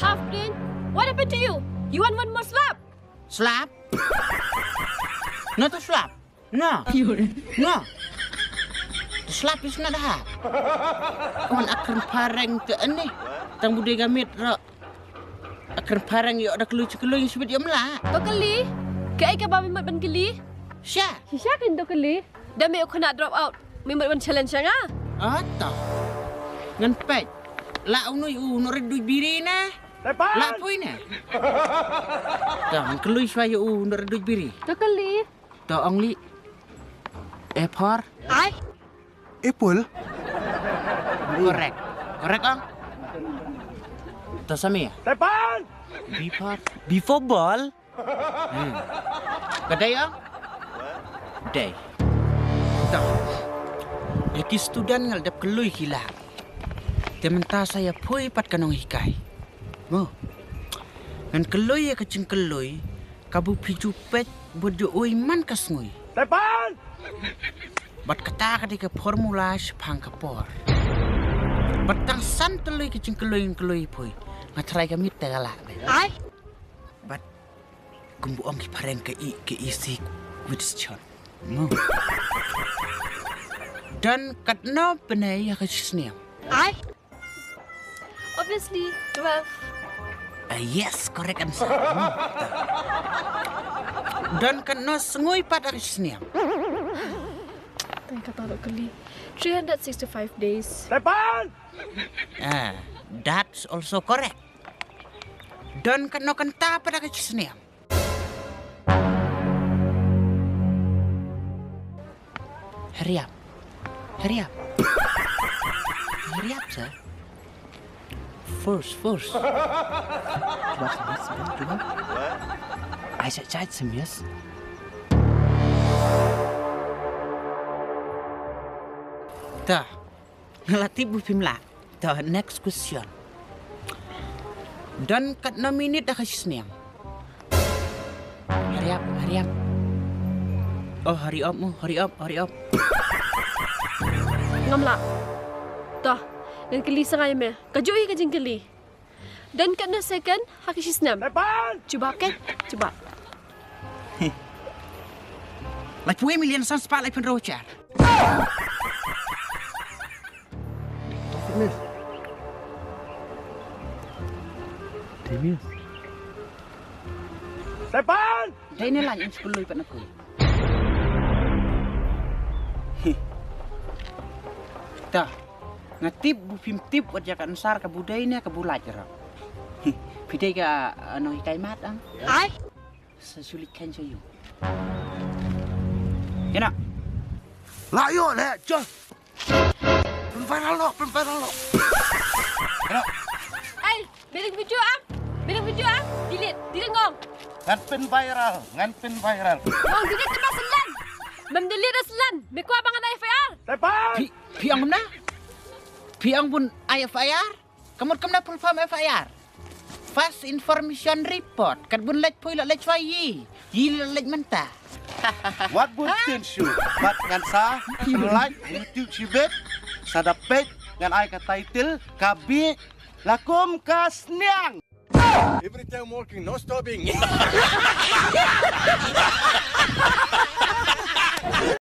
Half brain. What happened to you? You want one more slap? Slap? Not a slap. No. No. The slap is not half. Kawan akan pareng ke ni. Tang budai gamit rak. Akan pareng yo ada keluar yang sebut dia melak. Dokali. Ke ai ka ba memot ban kali? Sya. Shisha kan dokali. Dah me aku nak drop out. Memot ban challenge nga. Atau. Ngan pet. La unui no redu biri na. La pui na. Tang keluar saya no redu biri. Dokali. To only. Epor. Ai. Apple? Correct. Correct ang? To sami ya? Tepan! Before ball? Kadai ang? Day. Tak. Lagi student ngal dap kelui kila. Tementa saya pui pat kanong hikai. Mo. Ngan kelui ya kecing kelui. Kabu piju pet bodo oi man kasngui. Tepan! Bat kata ketika formula sepang kapor. Batang san telui kecing kelui pui. Ngatrai kami tegala. Ai. Bat kumbu ong kipareng ke isi witschon. No. Dan katno penai ya kesniam. Ai. Obviously 12. Yes, correct answer. Dan katno sengui pada kesniam. Tengah kata dokali. 365 days. Tepan! That's also correct. Dan katno kanta pada kesniam. Hurry up. Hurry up. Hurry up, sir. First. Coba. I said chat serious. Dah. Ngelatih bufim lah. The next question. Dan kat 6 minit dah kasih seniam. Hurry up. Oh, hurry up. Ngamla. Dah. Dan keli sangai me. Kajui ka jing keli. Dan kat na second hakisisnam. Tepan! Cuba ke? Cuba. Like 2 million sans pak like penrocar. Timis. Tepan! Dah ini lah yang sepuluh ipat aku. Dah. Ngatip bufim tip wajah kan sar ke budaynya ke bulajar. Bidai ke no hikai mat ang. Ai. Sesulit kan saya. Kena. Layo le, jos. Viral lo. Kena. Ai, bilang video am. Delete ngong. Ngan pin viral. Ngong delete cuma selan. Mem delete selan. Beku abang ada FIR. Tepan! Piang mana? Piang pun IFIR. Kamu kemana perform FIR? Fast Information Report. Kat pun lek pui lek cai. Yi lek mentah. What would change you? But ngan sa, like YouTube sibet, sada page ngan ay ka title, kabi, lakum kasniang. Every time working, no stopping.